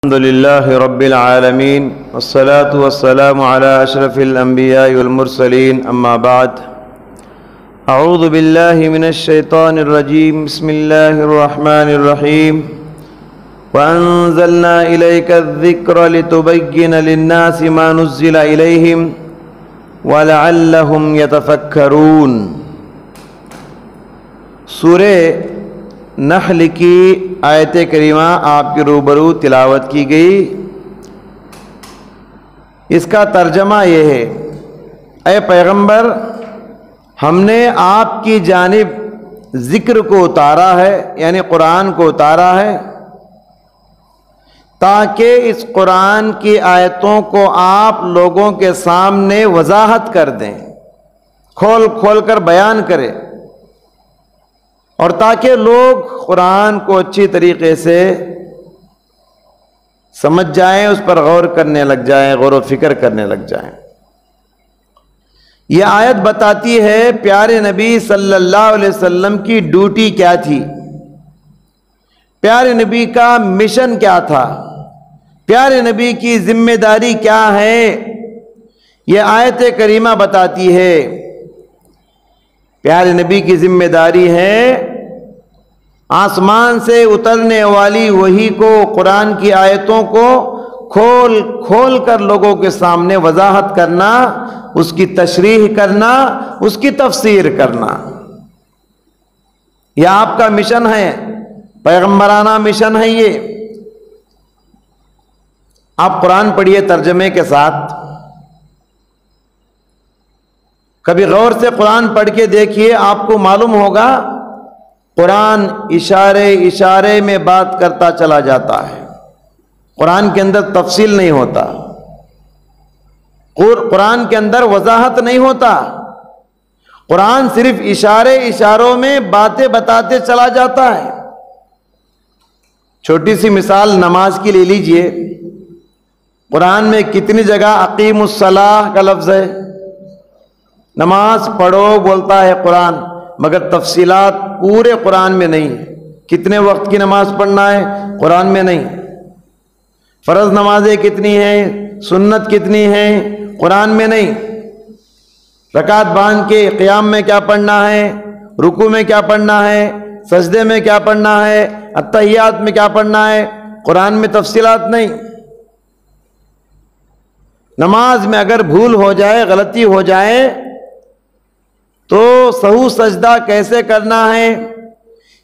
الحمد لله رب العالمين والصلاة والسلام على أشرف الأنبياء والمرسلين أما بعد أعوذ بالله من الشيطان الرجيم بسم الله الرحمن الرحيم وأنزلنا إليك الذكر لتبين للناس ما نزل إليهم ولعلهم يتفكرون۔ سورہ نحل کی آیت کریمہ آپ کے روبرو تلاوت کی گئی۔ اس کا ترجمہ یہ ہے، اے پیغمبر، ہم نے آپ کی جانب ذکر کو اتارا ہے، یعنی قرآن کو اتارا ہے، تاکہ اس قرآن کی آیتوں کو آپ لوگوں کے سامنے وضاحت کر دیں، کھول کھول کر بیان کریں، اور تاکہ لوگ قرآن کو اچھی طریقے سے سمجھ جائیں، اس پر غور کرنے لگ جائیں، غور و فکر کرنے لگ جائیں۔ یہ آیت بتاتی ہے پیارے نبی صلی اللہ علیہ وسلم کی ڈیوٹی کیا تھی، پیارے نبی کا مشن کیا تھا، پیارے نبی کی ذمہ داری کیا ہے۔ یہ آیت کریمہ بتاتی ہے پیارے نبی کی ذمہ داری ہے آسمان سے اترنے والی وحی کو، قرآن کی آیتوں کو کھول کھول کر لوگوں کے سامنے وضاحت کرنا، اس کی تشریح کرنا، اس کی تفسیر کرنا۔ یہ آپ کا مشن ہے، پیغمبرانہ مشن ہے۔ یہ آپ قرآن پڑھیے ترجمے کے ساتھ، کبھی غور سے قرآن پڑھ کے دیکھیے، آپ کو معلوم ہوگا قرآن اشارے اشارے میں بات کرتا چلا جاتا ہے، قرآن کے اندر تفصیل نہیں ہوتا، قرآن کے اندر وضاحت نہیں ہوتا، قرآن صرف اشارے اشاروں میں باتیں بتاتے چلا جاتا ہے۔ چھوٹی سی مثال نماز کی لے لیجئے، قرآن میں کتنی جگہ اقیم الصلاۃ کا لفظ ہے، نماز پڑھو بولتا ہے قرآن، مگر تفصیلات پورے قرآن میں نہیں۔ کتنے وقت کی نماز پڑھنا ہے قرآن میں نہیں، فرض نمازیں کتنی ہیں، سنت کتنی ہیں، قرآن میں نہیں۔ رکعت باندھ کے قیام میں کیا پڑھنا ہے، رکوع میں کیا پڑھنا ہے، سجدے میں کیا پڑھنا ہے، اتحیات میں کیا پڑھنا ہے، قرآن میں تفصیلات نہیں۔ نماز میں اگر بھول ہو جائے، غلطی ہو جائے تو سہو سجدہ کیسے کرنا ہے،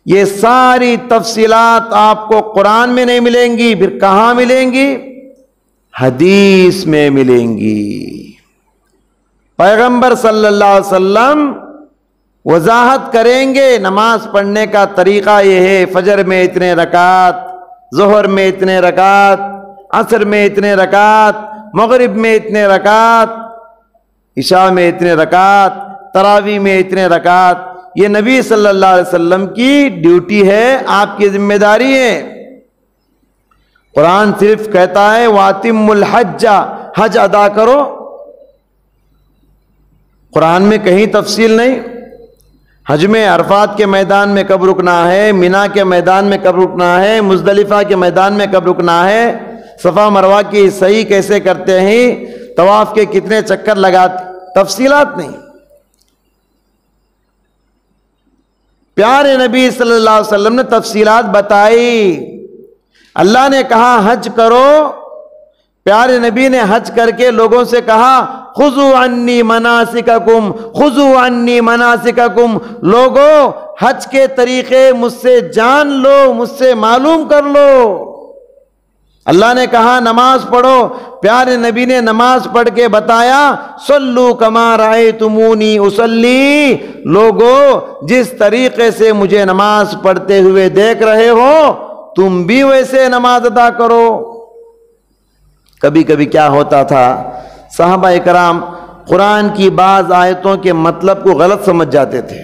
یہ ساری تفصیلات آپ کو قرآن میں نہیں ملیں گی، پھر کہاں ملیں گی؟ حدیث میں ملیں گی۔ پیغمبر صلی اللہ علیہ وسلم وضاحت کریں گے نماز پڑھنے کا طریقہ یہ ہے، فجر میں اتنے رکعت، ظہر میں اتنے رکعت، عصر میں اتنے رکعت، مغرب میں اتنے رکعت، عشاء میں اتنے رکعت، تراویح میں اتنے رکعت۔ یہ نبی صلی اللہ علیہ وسلم کی ڈیوٹی ہے، آپ کی ذمہ داری ہے۔ قرآن صرف کہتا ہے وَأَتِمُّ الْحَجَّ، حج ادا کرو، قرآن میں کہیں تفصیل نہیں۔ حج میں عرفات کے میدان میں کب رکنا ہے، مینا کے میدان میں کب رکنا ہے، مزدلفہ کے میدان میں کب رکنا ہے، صفا مروہ کی سعی کیسے کرتے ہیں، طواف کے کتنے چکر لگاتے، تفصیلات نہیں۔ پیارے نبی صلی اللہ علیہ وسلم نے تفصیلات بتائی۔ اللہ نے کہا حج کرو، پیارے نبی نے حج کر کے لوگوں سے کہا خذوا عنی مناسککم، خذوا عنی مناسککم، لوگو حج کے طریقے مجھ سے جان لو، مجھ سے معلوم کر لو۔ اللہ نے کہا نماز پڑھو، پیارے نبی نے نماز پڑھ کے بتایا صلو کما رأیتمونی اصلی، لوگو جس طریقے سے مجھے نماز پڑھتے ہوئے دیکھ رہے ہو تم بھی ویسے نماز ادا کرو۔ کبھی کبھی کیا ہوتا تھا، صحابہ اکرام قرآن کی بعض آیتوں کے مطلب کو غلط سمجھ جاتے تھے،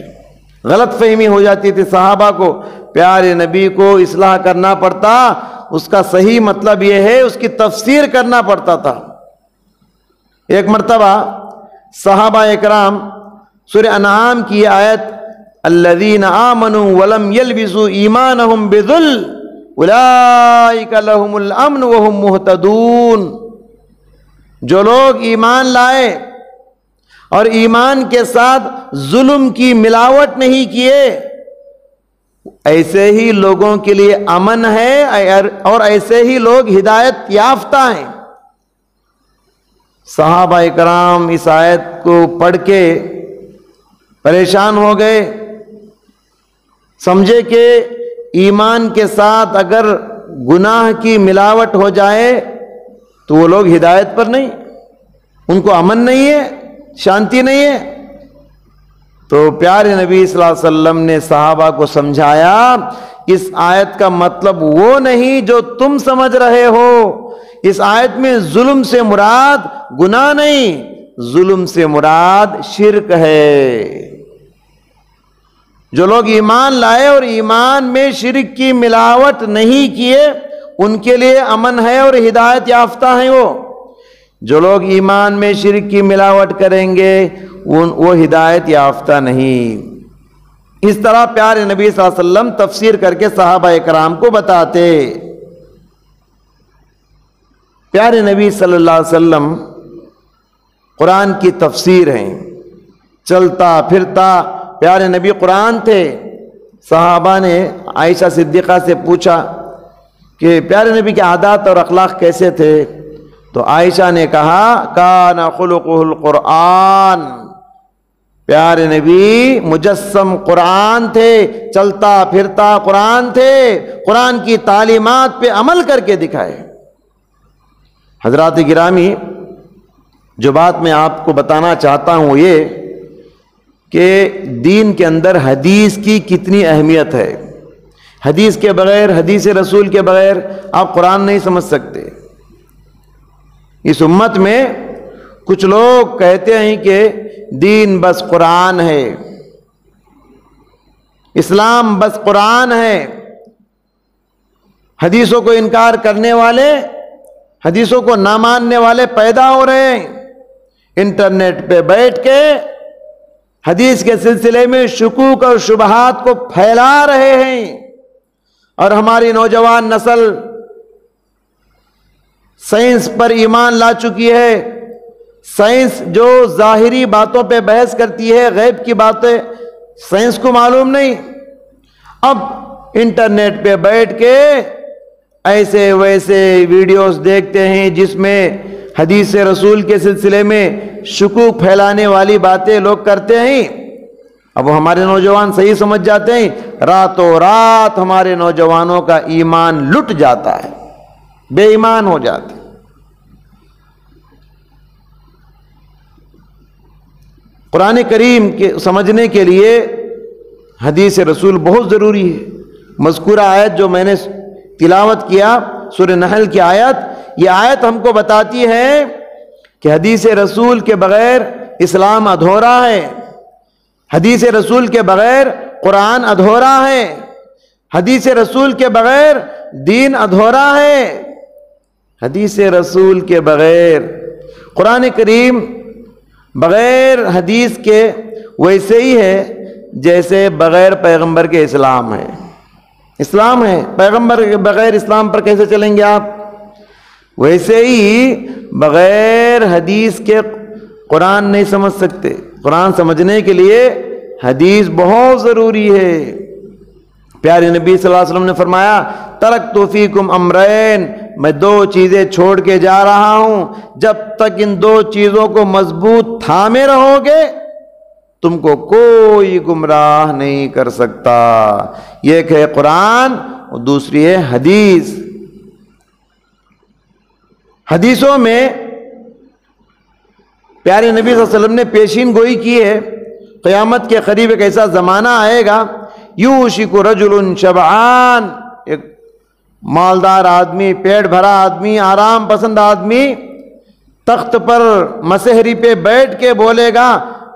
غلط فہمی ہو جاتی تھی صحابہ کو، پیارے نبی کو اصلاح کرنا پڑتا، اس کا صحیح مطلب یہ ہے، اس کی تفسیر کرنا پڑتا تھا۔ ایک مرتبہ صحابہ اکرام سورہ انعام کی آیت الذین آمنوا ولم یلبسوا ایمانہم بظلم اولئک لہم الامن وہم مہتدون، جو لوگ ایمان لائے اور ایمان کے ساتھ ظلم کی ملاوٹ نہیں کیے، ایسے ہی لوگوں کے لیے امن ہے اور ایسے ہی لوگ ہدایت یافتہ ہیں۔ صحابہ کرام اس آیت کو پڑھ کے پریشان ہو گئے، سمجھے کہ ایمان کے ساتھ اگر گناہ کی ملاوٹ ہو جائے تو وہ لوگ ہدایت پر نہیں، ان کو امن نہیں ہے، شانتی نہیں ہے۔ تو پیارے نبی صلی اللہ علیہ وسلم نے صحابہ کو سمجھایا، اس آیت کا مطلب وہ نہیں جو تم سمجھ رہے ہو۔ اس آیت میں ظلم سے مراد گناہ نہیں، ظلم سے مراد شرک ہے۔ جو لوگ ایمان لائے اور ایمان میں شرک کی ملاوٹ نہیں کیے، ان کے لیے امن ہے اور ہدایت یافتہ ہیں وہ۔ جو لوگ ایمان میں شرک کی ملاوٹ کریں گے وہ ہدایت یافتہ نہیں۔ اس طرح پیارے نبی صلی اللہ علیہ وسلم تفسیر کر کے صحابہ کرام کو بتاتے۔ پیارے نبی صلی اللہ علیہ وسلم قرآن کی تفسیر ہیں، چلتا پھرتا پیارے نبی قرآن تھے۔ صحابہ نے عائشہ صدیقہ سے پوچھا کہ پیارے نبی کے عادات اور اخلاق کیسے تھے؟ تو عائشہ نے کہا کان خلقہ القرآن، پیارے نبی مجسم قرآن تھے، چلتا پھرتا قرآن تھے، قرآن کی تعلیمات پہ عمل کر کے دکھائے۔ حضرات گرامی، جو بات میں آپ کو بتانا چاہتا ہوں وہ یہ کہ دین کے اندر حدیث کی کتنی اہمیت ہے۔ حدیث کے بغیر، حدیث رسول کے بغیر آپ قرآن نہیں سمجھ سکتے۔ اس امت میں کچھ لوگ کہتے ہیں کہ دین بس قرآن ہے، اسلام بس قرآن ہے۔ حدیثوں کو انکار کرنے والے، حدیثوں کو نہ ماننے والے پیدا ہو رہے ہیں۔ انٹرنیٹ پہ بیٹھ کے حدیث کے سلسلے میں شکوک اور شبہات کو پھیلا رہے ہیں، اور ہماری نوجوان نسل سائنس پر ایمان لا چکی ہے۔ سائنس جو ظاہری باتوں پہ بحث کرتی ہے، غیب کی باتیں سائنس کو معلوم نہیں۔ اب انٹرنیٹ پہ بیٹھ کے ایسے ویسے ویڈیوز دیکھتے ہیں جس میں حدیث رسول کے سلسلے میں شکوک پھیلانے والی باتیں لوگ کرتے ہیں۔ اب وہ ہمارے نوجوان صحیح سمجھ جاتے ہیں، راتوں رات ہمارے نوجوانوں کا ایمان لٹ جاتا ہے، بے ایمان ہو جاتے۔ قرآن کریم کے سمجھنے کے لیے حدیث رسول بہت ضروری ہے۔ مذکورہ آیت جو میں نے تلاوت کیا، سورہ نحل کی آیت، یہ آیت ہم کو بتاتی ہے کہ حدیث رسول کے بغیر اسلام ادھورا ہے، حدیث رسول کے بغیر قرآن ادھورا ہے، حدیث رسول کے بغیر دین ادھورا ہے۔ حدیث رسول کے بغیر قرآن کریم بغیر حدیث کے ویسے ہی ہے جیسے بغیر پیغمبر کے اسلام ہے۔ اسلام ہے، پیغمبر کے بغیر اسلام پر کیسے چلیں گے آپ؟ ویسے ہی بغیر حدیث کے قرآن نہیں سمجھ سکتے۔ قرآن سمجھنے کے لیے حدیث بہت ضروری ہے۔ پیارے نبی صلی اللہ علیہ وسلم نے فرمایا ترکت فیکم امرین، میں دو چیزیں چھوڑ کے جا رہا ہوں، جب تک ان دو چیزوں کو مضبوط تھامے رہو گے تم کو کوئی گمراہ نہیں کر سکتا۔ ایک ہے قرآن اور دوسری ہے حدیث۔ حدیثوں میں پیارے نبی صلی اللہ علیہ وسلم نے پیشین گوئی کی ہے، قیامت کے قریب ایک ایسا زمانہ آئے گا، یوشک رجل شبعان، ایک مالدار آدمی، پیٹ بھرا آدمی، آرام پسند آدمی تخت پر مسحری پہ بیٹھ کے بولے گا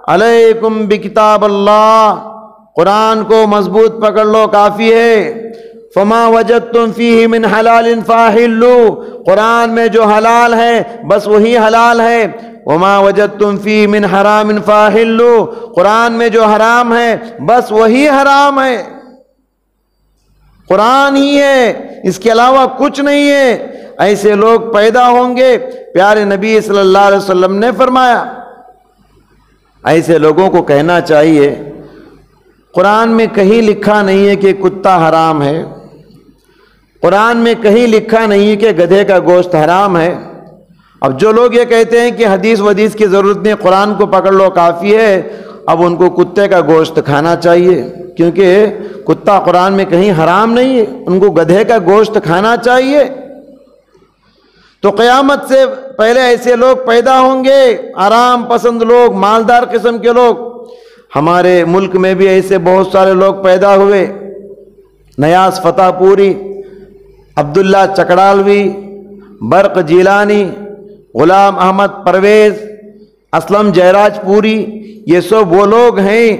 علیکم بکتاب اللہ، قرآن کو مضبوط پکڑ لو، کافی ہے۔ فما وجدتم فیہ من حلال فاحلوا، قرآن میں جو حلال ہے بس وہی حلال ہے۔ وما وجدتم فیہ من حرام فاحلوا، قرآن میں جو حرام ہے بس وہی حرام ہے۔ قرآن ہی ہے، اس کے علاوہ کچھ نہیں ہے۔ ایسے لوگ پیدا ہوں گے، پیارے نبی صلی اللہ علیہ وسلم نے فرمایا۔ ایسے لوگوں کو کہنا چاہیے، قرآن میں کہیں لکھا نہیں ہے کہ کتا حرام ہے، قرآن میں کہیں لکھا نہیں ہے کہ گدھے کا گوشت حرام ہے۔ اب جو لوگ یہ کہتے ہیں کہ حدیث ودیث کی ضرورت نہیں، قرآن کو پکڑ لو کافی ہے، اب ان کو کتے کا گوشت کھانا چاہیے، کیونکہ کتا قرآن میں کہیں حرام نہیں ہے، ان کو گدھے کا گوشت کھانا چاہیے۔ تو قیامت سے پہلے ایسے لوگ پیدا ہوں گے، آرام پسند لوگ، مالدار قسم کے لوگ۔ ہمارے ملک میں بھی ایسے بہت سارے لوگ پیدا ہوئے، نیاز فتح پوری، عبداللہ چکڑالوی، برق جیلانی، غلام احمد پرویز، اسلم جیراج پوری، یہ سب وہ لوگ ہیں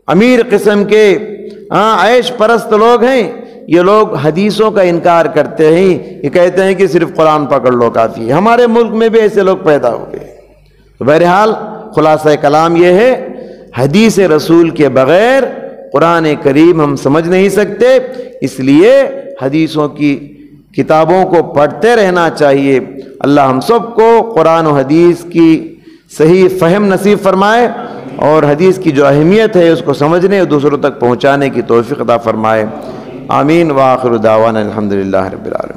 امیر قسم کے عیش پرست لوگ ہیں۔ یہ لوگ حدیثوں کا انکار کرتے ہیں، یہ کہتے ہیں کہ صرف قرآن پکڑ لو کافی ہے۔ ہمارے ملک میں بھی ایسے لوگ پیدا ہوئے۔ تو بہرحال خلاصہ کلام یہ ہے، حدیث رسول کے بغیر قرآن کریم ہم سمجھ نہیں سکتے، اس لیے حدیثوں کی کتابوں کو پڑھتے رہنا چاہیے۔ اللہ ہم سب کو قرآن و حدیث کی صحیح فہم نصیب فرمائے، اور حدیث کی جو اہمیت ہے اس کو سمجھنے اور دوسروں تک پہنچانے کی توفیق عطا فرمائے۔ آمین۔ وآخر دعوانا الحمدللہ رب العالمین۔